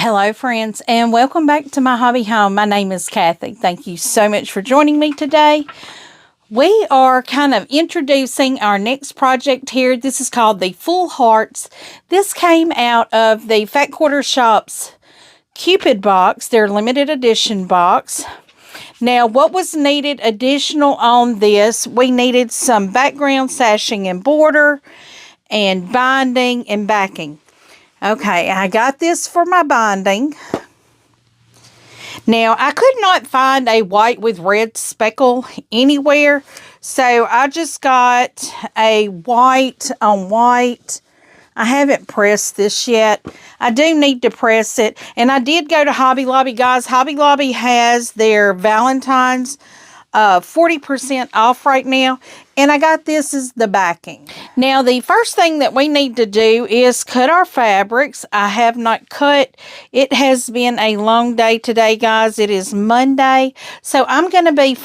Hello friends, and welcome back to my hobby home. My name is Cathy. Thank you so much for joining me today. We are kind of introducing our next project here. This is called the Full Hearts. This came out of the Fat Quarter Shop's Cupid box, their limited edition box. Now, what was needed additional on this, we needed some background sashing and border and binding and backing. Okay, I got this for my binding. Now, I could not find a white with red speckle anywhere, so I just got a white on white. I haven't pressed this yet. I do need to press it, and I did go to Hobby Lobby, guys. Hobby Lobby has their Valentine's 40% off right now, and I got this as the backing. Now, the first thing that we need to do is cut our fabrics. I have not cut. It has been a long day today, guys. It is Monday, so I'm going to be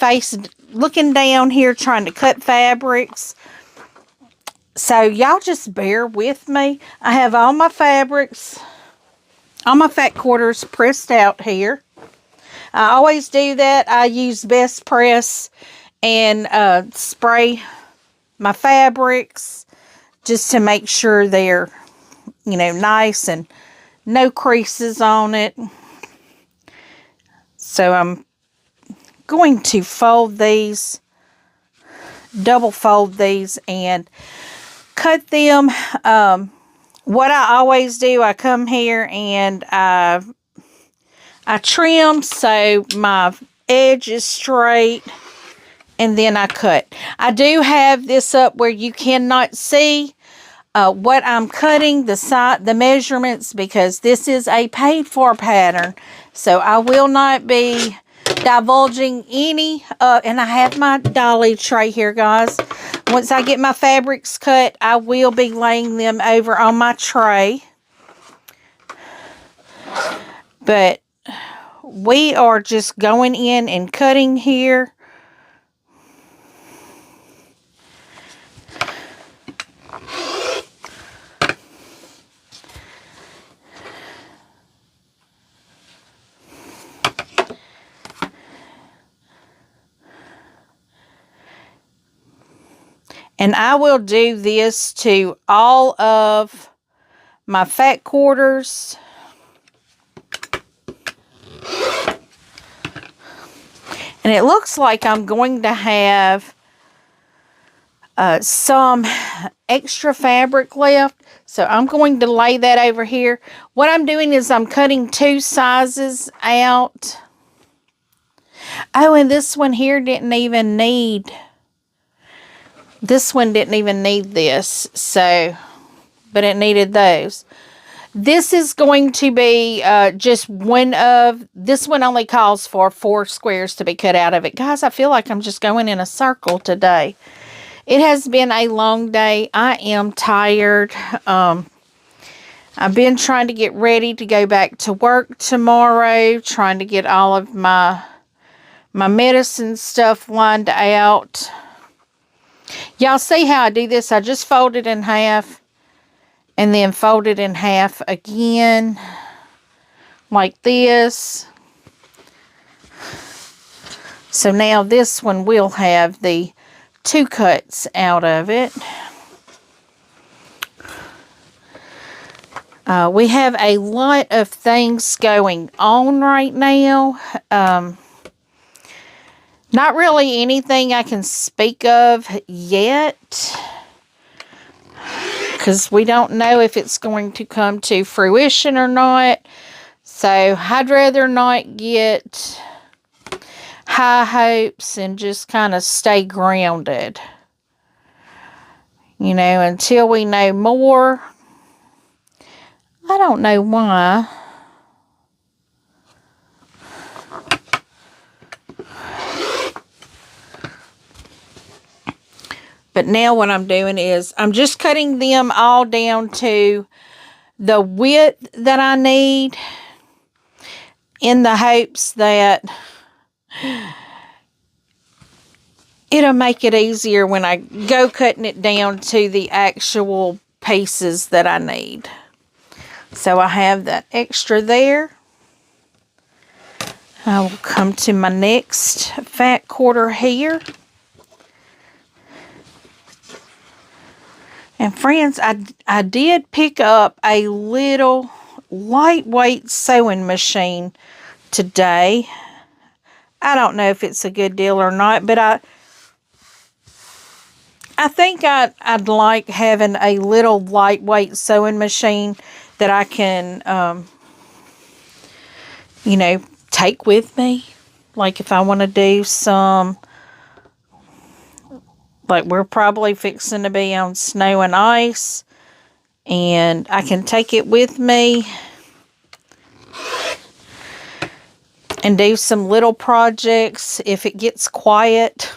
looking down here trying to cut fabrics. So y'all just bear with me. I have all my fabrics, all my fat quarters pressed out here. I always do that. I use Best Press and spray my fabrics just to make sure they're, nice and no creases on it. So I'm going to fold these, double fold these, and cut them. What I always do, I come here and I trim so my edge is straight, and then I cut. I do have this up where you cannot see what I'm cutting, the measurements, because this is a paid-for pattern. So I will not be divulging any, and I have my dolly tray here, guys. Once I get my fabrics cut, I will be laying them over on my tray. But we are just going in and cutting here. And I will do this to all of my fat quarters. And it looks like I'm going to have some extra fabric left. So I'm going to lay that over here. What I'm doing is I'm cutting two sizes out. Oh, and this one here didn't even need... This one didn't even need this. So, but it needed those. This is going to be just one of, this one only calls for 4 squares to be cut out of it. Guys, I feel like I'm just going in a circle today. It has been a long day. I am tired. I've been trying to get ready to go back to work tomorrow, trying to get all of my medicine stuff lined out. Y'all see how I do this? I just fold it in half. And then fold it in half again, like this. So now this one will have the 2 cuts out of it. We have a lot of things going on right now. Not really anything I can speak of yet, because we don't know if it's going to come to fruition or not. So I'd rather not get high hopes and just kind of stay grounded. Until we know more. I don't know why. But now what I'm doing is I'm just cutting them all down to the width that I need, in the hopes that it'll make it easier when I go cutting it down to the actual pieces that I need. So I have that extra there. I will come to my next fat quarter here. And friends, I did pick up a little lightweight sewing machine today. I don't know if it's a good deal or not, but I think I'd like having a little lightweight sewing machine that I can, you know, take with me. Like if I want to do some, like we're probably fixing to be on snow and ice, and I can take it with me and do some little projects if it gets quiet.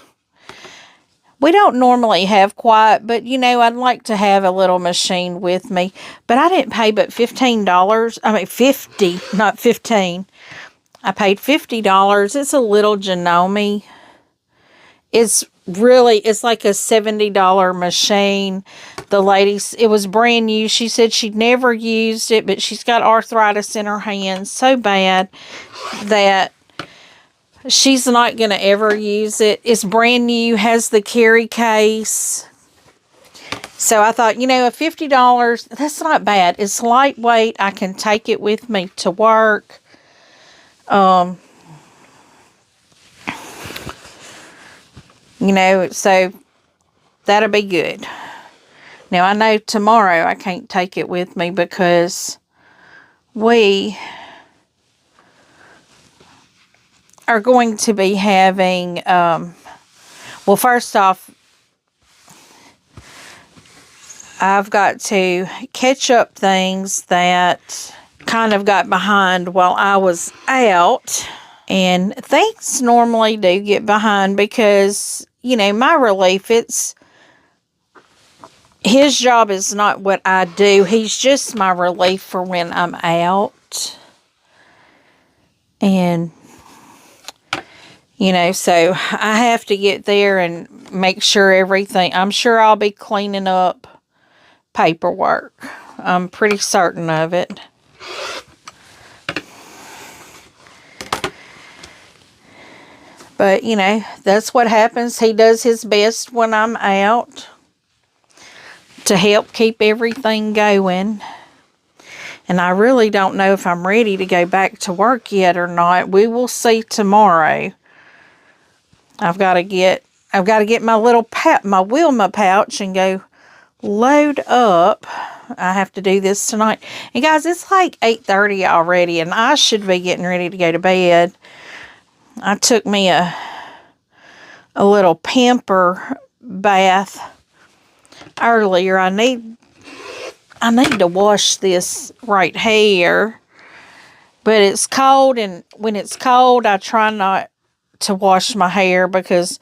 We don't normally have quiet, but you know, I'd like to have a little machine with me. But I didn't pay but $15. I mean, 50, not 15. I paid $50. It's a little Janome. It's like a $70 machine. The lady, it was brand new. She said she'd never used it, but she's got arthritis in her hands so bad that she's not going to ever use it. It's brand new, has the carry case. So I thought, you know, $50, that's not bad. It's lightweight. I can take it with me to work. You know, so that'll be good. Now, I know tomorrow I can't take it with me because we are going to be having, well, first off, I've got to catch up things that kind of got behind while I was out. And things normally do get behind because, you know, my relief, his job is not what I do. He's just my relief for when I'm out. And, you know, so I have to get there and make sure everything, I'm sure I'll be cleaning up paperwork. I'm pretty certain of it. But, you know, that's what happens. He does his best when I'm out to help keep everything going. And I really don't know if I'm ready to go back to work yet or not. We will see tomorrow. I've got to get my little my Wilma pouch and go load up. I have to do this tonight. And guys, it's like 8:30 already, and I should be getting ready to go to bed. I took me a little pamper bath earlier. I need to wash this right here, but it's cold, and when it's cold, I try not to wash my hair because,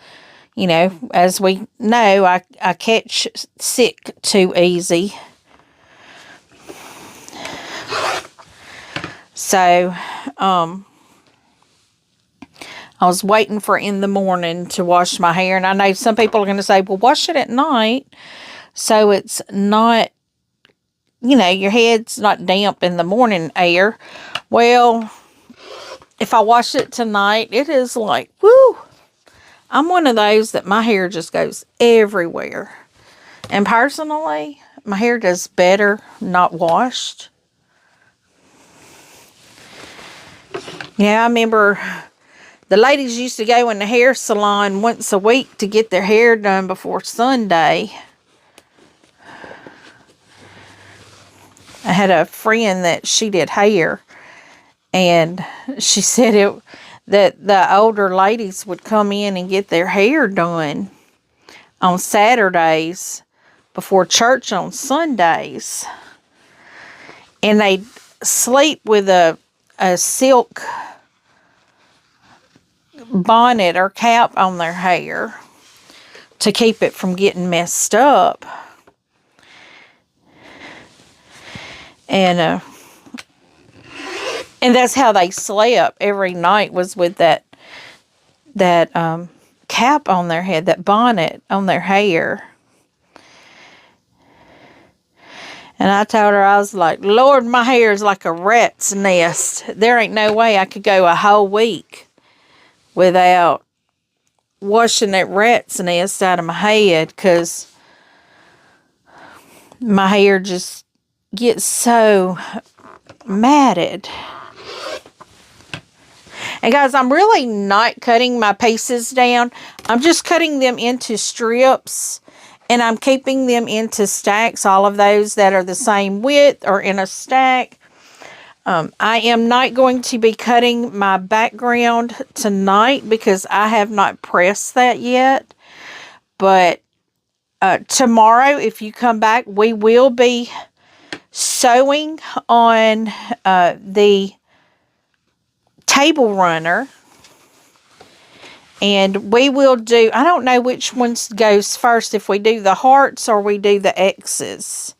you know, as we know, I catch sick too easy. So, I was waiting for in the morning to wash my hair. And I know some people are going to say, well, wash it at night so it's not, you know, your head's not damp in the morning air. Well, if I wash it tonight, it is like, whoo. I'm one of those that my hair just goes everywhere. And personally, my hair does better not washed. Yeah, I remember the ladies used to go in the hair salon once a week to get their hair done before Sunday. I had a friend that she did hair, and she said that the older ladies would come in and get their hair done on Saturdays before church on Sundays. And they'd sleep with a silk bonnet or cap on their hair to keep it from getting messed up. And that's how they slept every night, was with that cap on their head, that bonnet on their hair. And I told her, I was like, Lord, my hair is like a rat's nest. There ain't no way I could go a whole week without washing that rat's nest out of my head, because my hair just gets so matted. And guys, I'm really not cutting my pieces down. I'm just cutting them into strips, and I'm keeping them into stacks. All of those that are the same width are in a stack. I am not going to be cutting my background tonight because I have not pressed that yet. But tomorrow, if you come back, we will be sewing on the table runner. And we will do, I don't know which one goes first, if we do the hearts or we do the X's.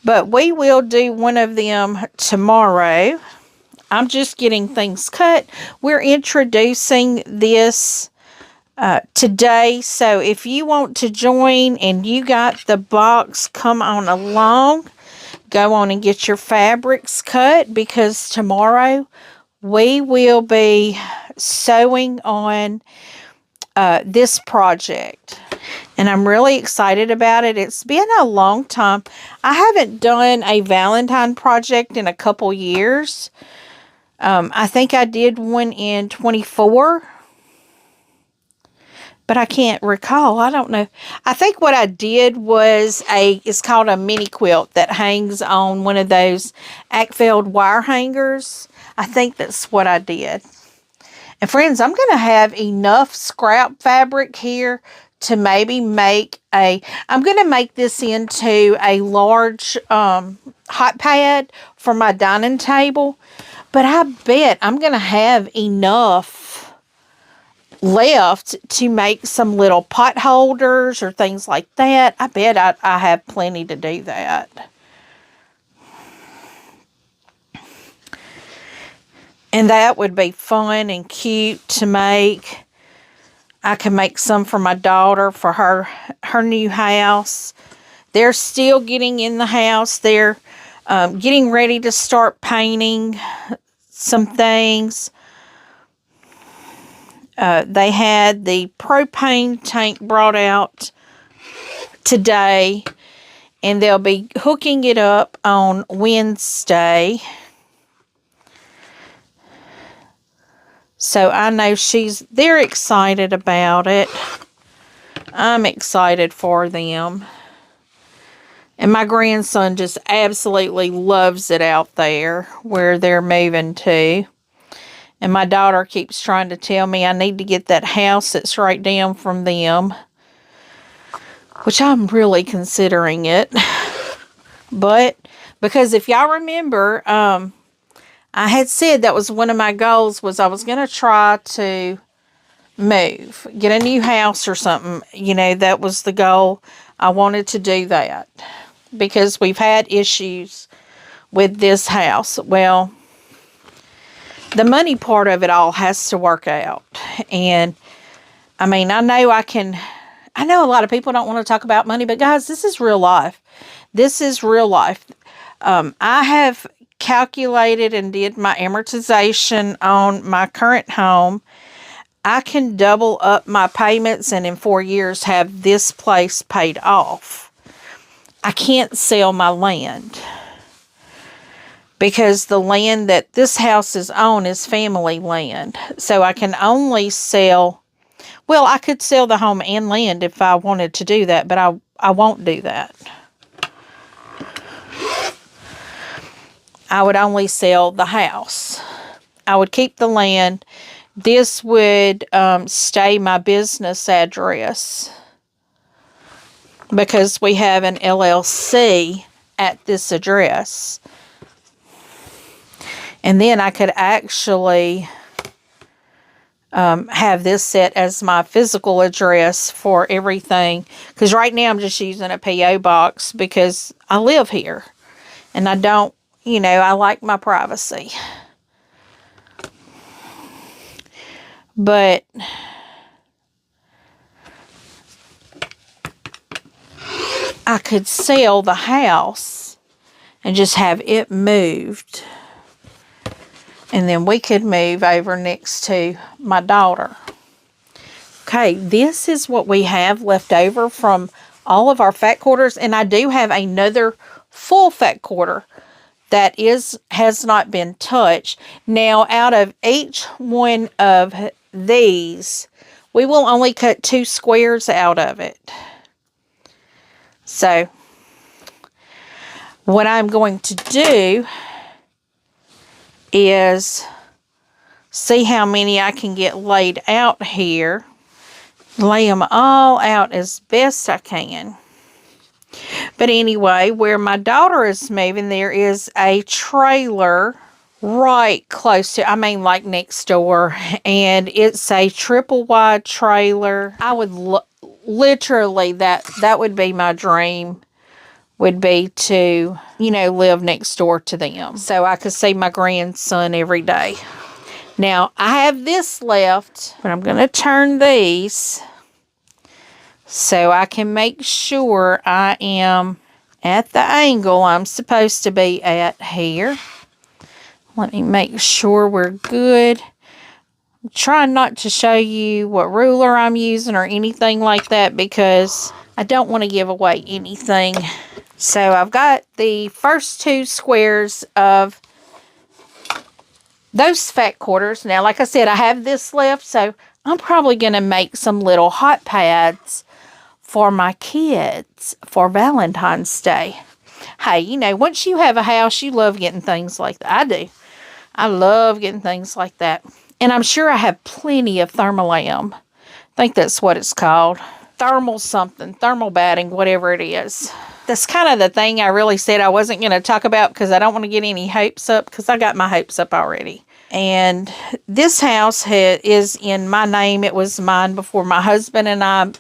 But we will do one of them tomorrow. I'm just getting things cut. We're introducing this today. So if you want to join and you got the box, come on along. Go on and get your fabrics cut, because tomorrow we will be sewing on this project. And I'm really excited about it. It's been a long time. I haven't done a Valentine project in a couple years. I think I did one in 24. But I can't recall. I don't know. I think what I did was it's called a mini quilt that hangs on one of those Ackfeld wire hangers. I think that's what I did. And friends, I'm going to have enough scrap fabric here to maybe make I'm going to make this into a large hot pad for my dining table. But I bet I'm going to have enough left to make some little pot holders or things like that. I bet I have plenty to do that. And that would be fun and cute to make. I can make some for my daughter for her new house. They're still getting in the house. They're getting ready to start painting some things. They had the propane tank brought out today, and they'll be hooking it up on Wednesday. So I know they're excited about it. I'm excited for them. And my grandson just absolutely loves it out there where they're moving to. And my daughter keeps trying to tell me I need to get that house that's right down from them, which I'm really considering it. But because if y'all remember, I had said that was one of my goals, was I was going to try to move, get a new house or something. You know, that was the goal. I wanted to do that because we've had issues with this house. Well, the money part of it all has to work out. And I mean, I know a lot of people don't want to talk about money, but guys, this is real life. This is real life. I have calculated and did my amortization on my current home. I can double up my payments and in 4 years have this place paid off. I can't sell my land because the land that this house is on is family land. So I can only sell, well, I could sell the home and land if I wanted to do that, but I won't do that. I would only sell the house. I would keep the land. This would stay my business address because we have an LLC at this address. And then I could actually have this set as my physical address for everything. Because right now I'm just using a P.O. box because I live here. And I don't, I like my privacy. But I could sell the house and just have it moved. And then we could move over next to my daughter. Okay, this is what we have left over from all of our fat quarters. And I do have another full fat quarter that has not been touched. Now, out of each one of these, we will only cut 2 squares out of it. So, what I'm going to do is see how many I can get laid out here. Lay them all out as best I can. But anyway, where my daughter is moving, there is a trailer right close to, I mean like next door. And it's a triple wide trailer. I would literally, that would be my dream, would be to, you know, live next door to them. So I could see my grandson every day. Now, I have this left, but I'm going to turn these so I can make sure I am at the angle I'm supposed to be at here. Let me make sure we're good. I'm trying not to show you what ruler I'm using or anything like that because I don't want to give away anything. So I've got the first 2 squares of those fat quarters. Now, like I said, I have this left, so I'm probably going to make some little hot pads for my kids for Valentine's Day. Hey, you know, once you have a house, you love getting things like that. I do. I love getting things like that. And I'm sure I have plenty of thermolam. I think that's what it's called. Thermal something, thermal batting, whatever it is. That's kind of the thing I really said I wasn't going to talk about because I don't want to get any hopes up because I got my hopes up already. And this house is in my name. It was mine before my husband and I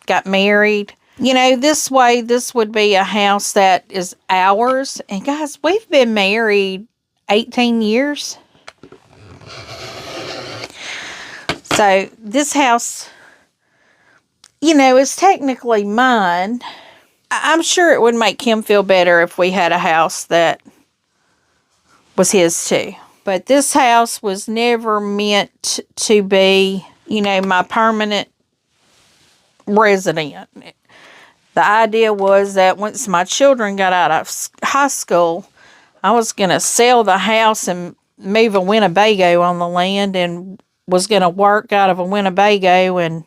got married. You know, this way, this would be a house that is ours. And guys, we've been married 18 years. So this house, you know, is technically mine. I'm sure it would make him feel better if we had a house that was his too. But this house was never meant to be, you know, my permanent resident. The idea was that once my children got out of high school, I was going to sell the house and move a Winnebago on the land and was going to work out of a Winnebago, and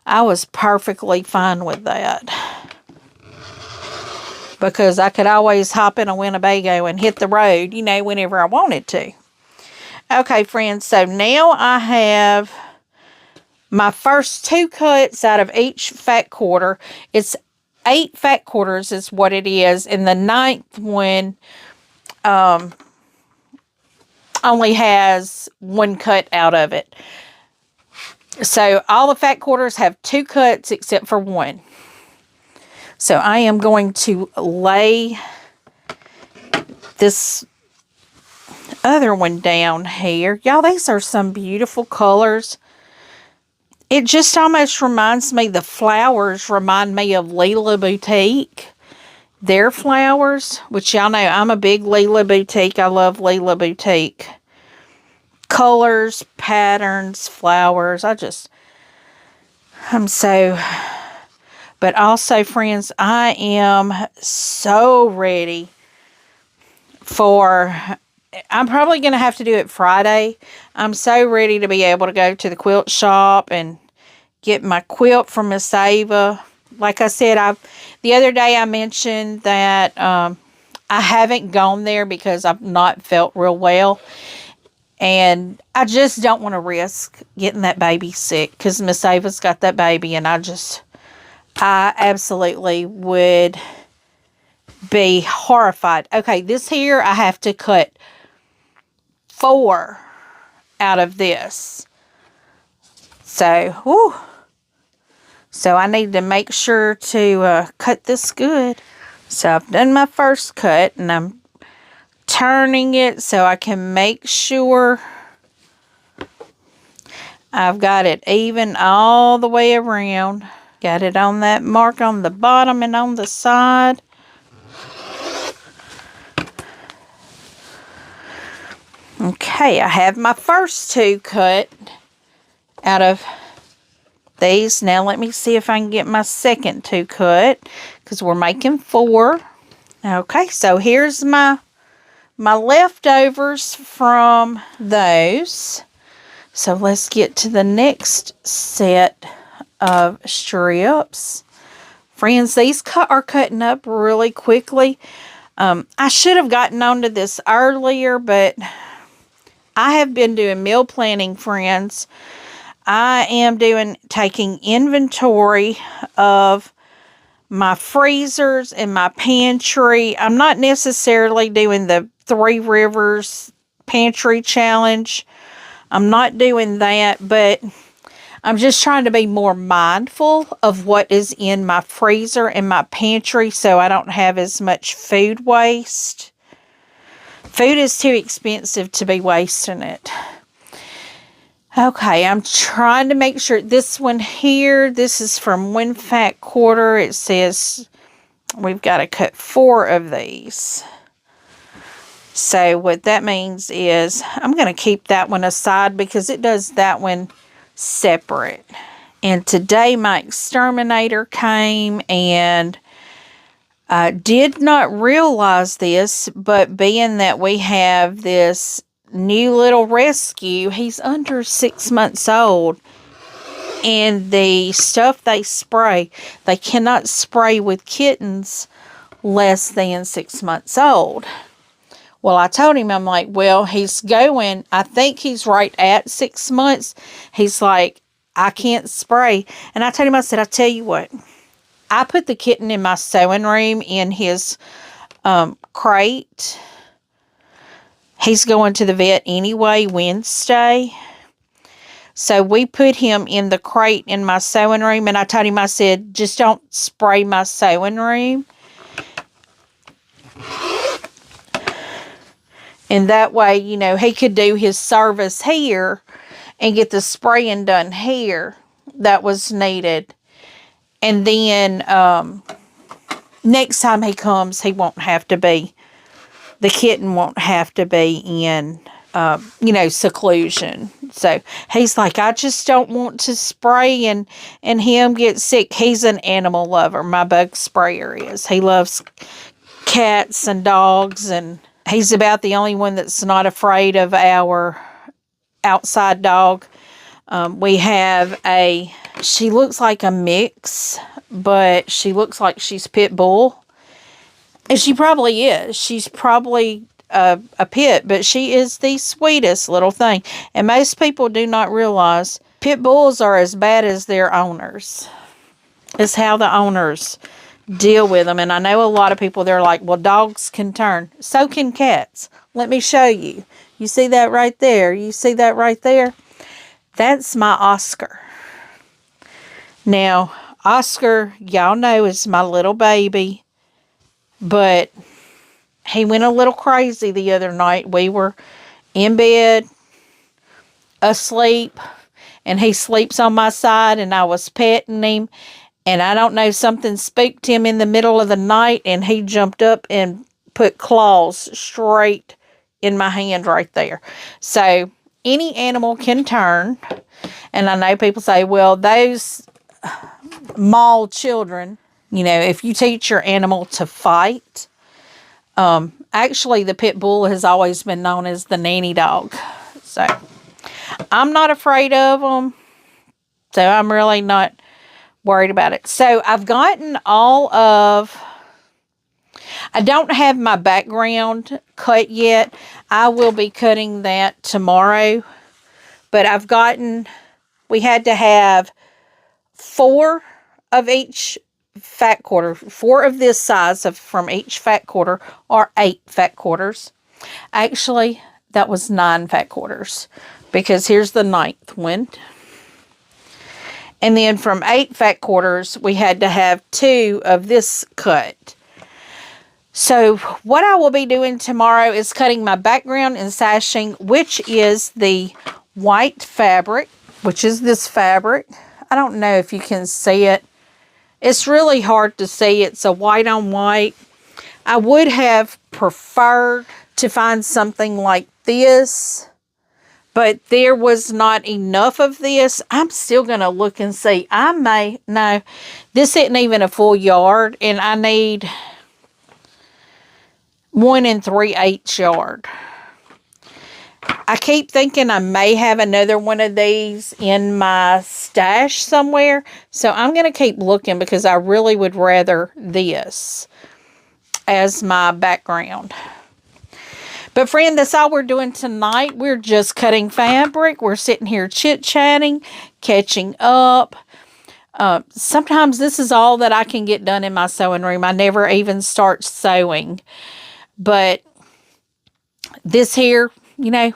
I was perfectly fine with that. Because I could always hop in a Winnebago and hit the road, you know, whenever I wanted to. Okay, friends, so now I have my first 2 cuts out of each fat quarter. It's 8 fat quarters is what it is. And the 9th one only has 1 cut out of it. So all the fat quarters have 2 cuts except for 1. So I am going to lay this other one down here. Y'all, these are some beautiful colors. It just almost reminds me, the flowers remind me of Leela Boutique. Their flowers, which y'all know I'm a big Leela Boutique. I love Leela Boutique. Colors, patterns, flowers. I'm so... But also, friends, I am so ready for... I'm probably going to have to do it Friday. I'm so ready to be able to go to the quilt shop and get my quilt from Miss Ava. Like I said, the other day I mentioned that I haven't gone there because I've not felt real well. And I just don't want to risk getting that baby sick because Miss Ava's got that baby, and I absolutely would be horrified. Okay, this here, I have to cut 4 out of this. So, whew. So I need to make sure to cut this good. So I've done my first cut, and I'm turning it so I can make sure I've got it even all the way around. Got it on that mark on the bottom and on the side. Okay, I have my first 2 cut out of these. Now let me see if I can get my second 2 cut, because we're making 4. Okay, so here's my leftovers from those. So let's get to the next set of strips. Friends, these are cutting up really quickly. I should have gotten onto this earlier, but I have been doing meal planning, friends. I am taking inventory of my freezers and my pantry. I'm not necessarily doing the 3 Rivers Pantry Challenge. I'm not doing that, but I'm just trying to be more mindful of what is in my freezer and my pantry so I don't have as much food waste. Food is too expensive to be wasting it. Okay, I'm trying to make sure this one here, this is from 1 fat quarter. It says we've got to cut 4 of these. So what that means is I'm going to keep that one aside because it does that one separate. And today my Exterminator came, and I did not realize this, but being that we have this new little rescue, he's under 6 months old, and the stuff they spray, they cannot spray with kittens less than 6 months old. Well, I told him, I'm like, well, he's going, I think he's right at 6 months. He's like, I can't spray. And I told him, I said, I tell you what, I put the kitten in my sewing room in his crate. He's going to the vet anyway Wednesday. So we put him in the crate in my sewing room. And I told him, I said, just don't spray my sewing room. And that way, you know, he could do his service here and get the spraying done here that was needed. And then next time he comes, he won't have to be, the kitten won't have to be in, you know, seclusion. So he's like, I just don't want to spray and him get sick. He's an animal lover. My bug sprayer is. He loves cats and dogs, and he's about the only one that's not afraid of our outside dog. We have she looks like a mix, but she looks like she's pit bull. And she probably is. She's probably a pit, but she is the sweetest little thing. And most people do not realize pit bulls are as bad as their owners. It's how the owners deal with them. And I know a lot of people, they're like, well, dogs can turn. So can cats. Let me show you. You see that right there? You see that right there? That's my Oscar. Now, Oscar, y'all know, is my little baby. But he went a little crazy the other night. We were in bed, asleep, and he sleeps on my side, and I was petting him. And I don't know, something spooked him in the middle of the night, and he jumped up and put claws straight in my hand right there. So any animal can turn. And I know people say, well, those maul children, you know, if you teach your animal to fight, actually the pit bull has always been known as the nanny dog. So I'm not afraid of them. So I'm really not worried about it. So I've gotten I don't have my background cut yet. I will be cutting that tomorrow. But we had to have 4 of each fat quarter, 4 of this size from each fat quarter, or 8 fat quarters. Actually, that was 9 fat quarters, because here's the 9th one. And then from 8 fat quarters, we had to have 2 of this cut. So what I will be doing tomorrow is cutting my background and sashing, which is the white fabric, which is this fabric. I don't know if you can see it. It's really hard to see. It's a white on white. I would have preferred to find something like this, but there was not enough of this. I'm still going to look and see. No, this isn't even a full yard, and I need 1 3/8 yard. I keep thinking I may have another one of these in my stash somewhere. So I'm going to keep looking because I really would rather this as my background. But friend, that's all we're doing tonight. We're just cutting fabric. We're sitting here chit-chatting, catching up. Sometimes this is all that I can get done in my sewing room. I never even start sewing. But this here, you know,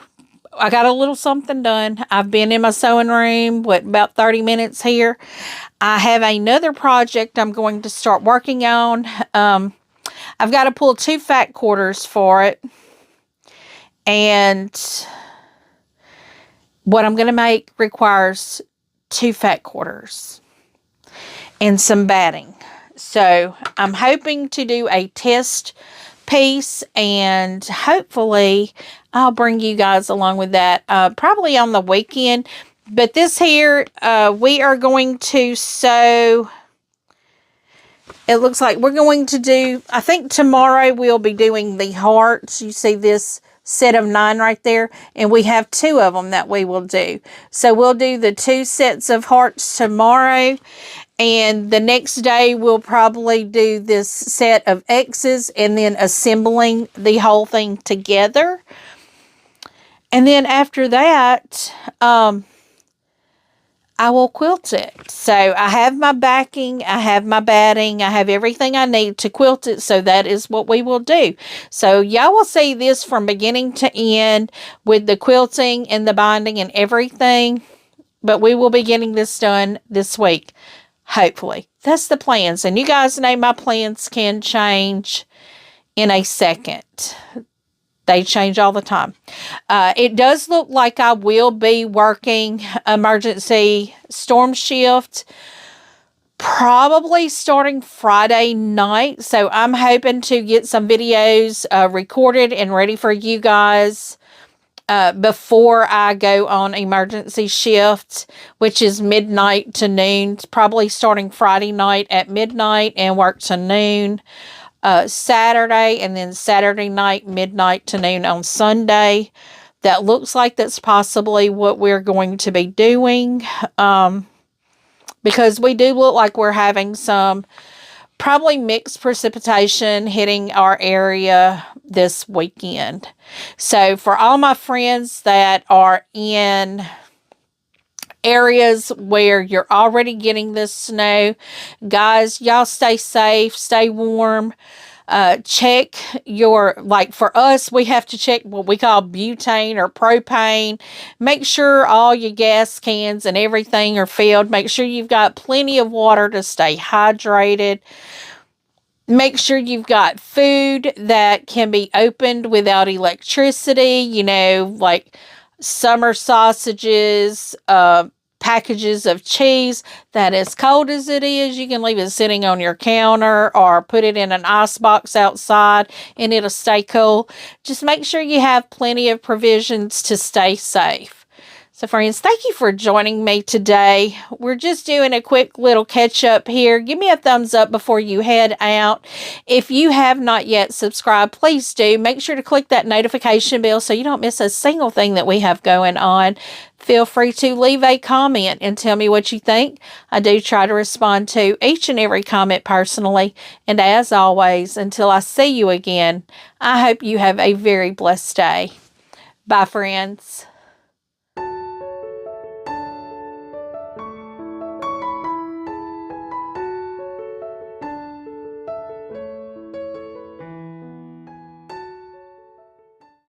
I got a little something done. I've been in my sewing room, about 30 minutes here. I have another project I'm going to start working on. I've got to pull 2 fat quarters for it. And what I'm going to make requires 2 fat quarters and some batting. So I'm hoping to do a test piece, and hopefully I'll bring you guys along with that probably on the weekend. But this here, we are going to sew. It looks like we're going to do, I think tomorrow we'll be doing the hearts. You see this set of 9 right there, and we have 2 of them that we will do. So we'll do the 2 sets of hearts tomorrow, and the next day we'll probably do this set of X's and then assembling the whole thing together. And then after that, I will quilt it. So I have my backing, I have my batting, I have everything I need to quilt it. So that is what we will do. So y'all will see this from beginning to end with the quilting and the binding and everything. But we will be getting this done this week. Hopefully. That's the plans. And you guys know my plans can change in a second. They change all the time. It does look like I will be working emergency storm shift probably starting Friday night. So I'm hoping to get some videos recorded and ready for you guys before I go on emergency shift, which is midnight to noon, probably starting Friday night at midnight and work to noon Saturday, and then Saturday night, midnight to noon on Sunday. That looks like that's possibly what we're going to be doing, because we do look like we're having some probably mixed precipitation hitting our area this weekend. So for all my friends that are in areas where you're already getting this snow, guys, y'all stay safe, stay warm. Check your, like for us, we have to check what we call butane or propane. Make sure all your gas cans and everything are filled. Make sure you've got plenty of water to stay hydrated. Make sure you've got food that can be opened without electricity, you know, like summer sausages, packages of cheese that as cold as it is, you can leave it sitting on your counter or put it in an ice box outside and it'll stay cool. Just make sure you have plenty of provisions to stay safe. So friends, thank you for joining me today. We're just doing a quick little catch up here. Give me a thumbs up before you head out. If you have not yet subscribed, please do. Make sure to click that notification bell so you don't miss a single thing that we have going on. Feel free to leave a comment and tell me what you think. I do try to respond to each and every comment personally. And as always, until I see you again, I hope you have a very blessed day. Bye, friends.